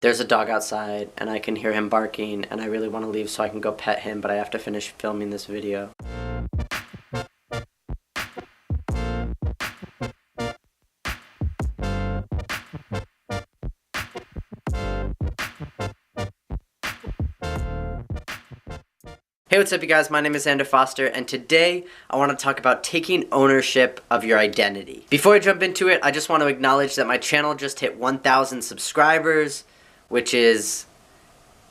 There's a dog outside and I can hear him barking and I really want to leave so I can go pet him, but I have to finish filming this video. Hey, what's up you guys? My name is Zander and today I want to talk about taking ownership of your identity. Before I jump into it, I just want to acknowledge that my channel just hit 1,000 subscribers, which is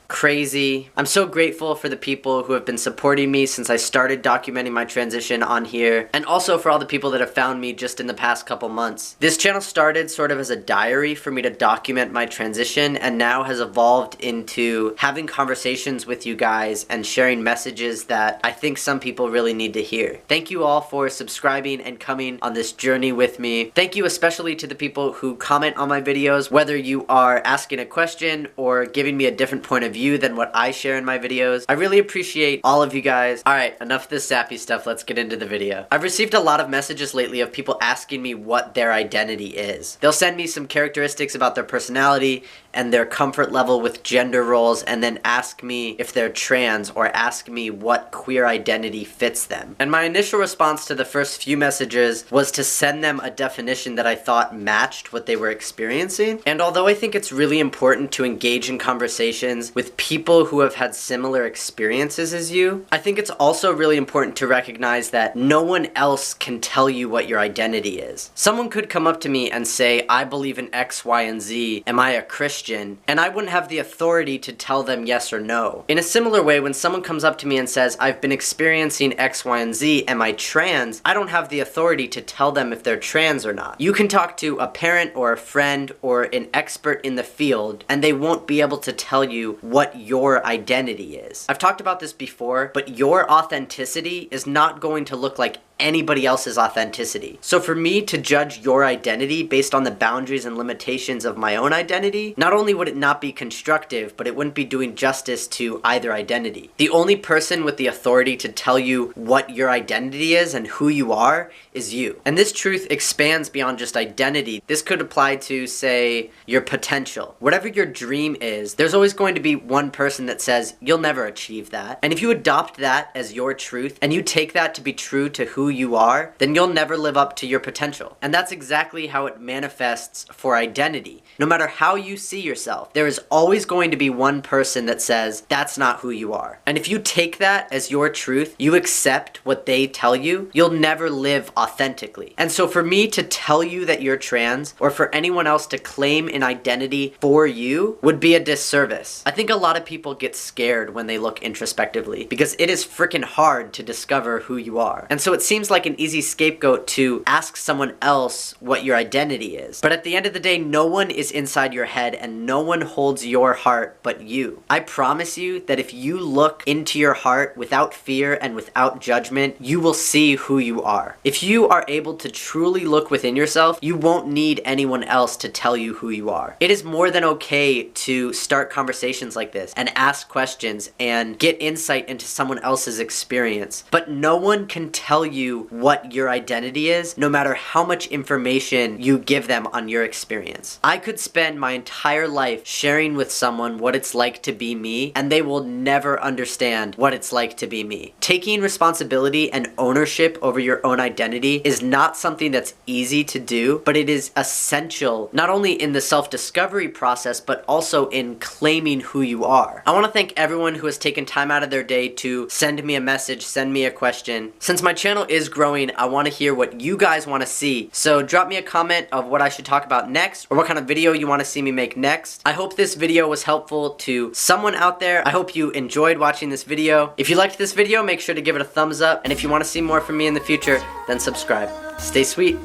crazy. I'm so grateful for the people who have been supporting me since I started documenting my transition on here, and also for all the people that have found me just in the past couple months. This channel started sort of as a diary for me to document my transition, and now has evolved into having conversations with you guys and sharing messages that I think some people really need to hear. Thank you all for subscribing and coming on this journey with me. Thank you especially to the people who comment on my videos, whether you are asking a question or giving me a different point of view than what I share in my videos. I really appreciate all of you guys. Alright, enough of this sappy stuff, let's get into the video. I've received a lot of messages lately of people asking me what their identity is. They'll send me some characteristics about their personality and their comfort level with gender roles, and then ask me if they're trans or ask me what queer identity fits them. And my initial response to the first few messages was to send them a definition that I thought matched what they were experiencing. And although I think it's really important to engage in conversations with people who have had similar experiences as you, I think it's also really important to recognize that no one else can tell you what your identity is. Someone could come up to me and say, I believe in X, Y, and Z. Am I a Christian? And I wouldn't have the authority to tell them yes or no. In a similar way, when someone comes up to me and says, I've been experiencing X, Y, and Z, am I trans? I don't have the authority to tell them if they're trans or not. You can talk to a parent or a friend or an expert in the field, and they won't be able to tell you what your identity is. I've talked about this before, but your authenticity is not going to look like anybody else's authenticity. So for me to judge your identity based on the boundaries and limitations of my own identity, not only would it not be constructive, but it wouldn't be doing justice to either identity. The only person with the authority to tell you what your identity is and who you are is you. And this truth expands beyond just identity. This could apply to, say, your potential. Whatever your dream is, there's always going to be one person that says, you'll never achieve that. And if you adopt that as your truth, and you take that to be true to who you are, then you'll never live up to your potential. And that's exactly how it manifests for identity. No matter how you see yourself, there is always going to be one person that says, that's not who you are. And if you take that as your truth, you accept what they tell you, you'll never live authentically. And so for me to tell you that you're trans, or for anyone else to claim an identity for you, would be a disservice. I think a lot of people get scared when they look introspectively, because it is freaking hard to discover who you are. And so it seems like an easy scapegoat to ask someone else what your identity is. But at the end of the day, no one is inside your head and no one holds your heart but you. I promise you that if you look into your heart without fear and without judgment, you will see who you are. If you are able to truly look within yourself, you won't need anyone else to tell you who you are. It is more than okay to start conversations like this and ask questions and get insight into someone else's experience. But no one can tell you what your identity is, no matter how much information you give them on your experience. I could spend my entire life sharing with someone what it's like to be me, and they will never understand what it's like to be me. Taking responsibility and ownership over your own identity is not something that's easy to do, but it is essential, not only in the self-discovery process, but also in claiming who you are. I want to thank everyone who has taken time out of their day to send me a message, send me a question. Since my channel is growing, I want to hear what you guys want to see. So drop me a comment of what I should talk about next, or what kind of video you want to see me make next. I hope this video was helpful to someone out there. I hope you enjoyed watching this video. If you liked this video, make sure to give it a thumbs up, and if you want to see more from me in the future, then subscribe. Stay sweet.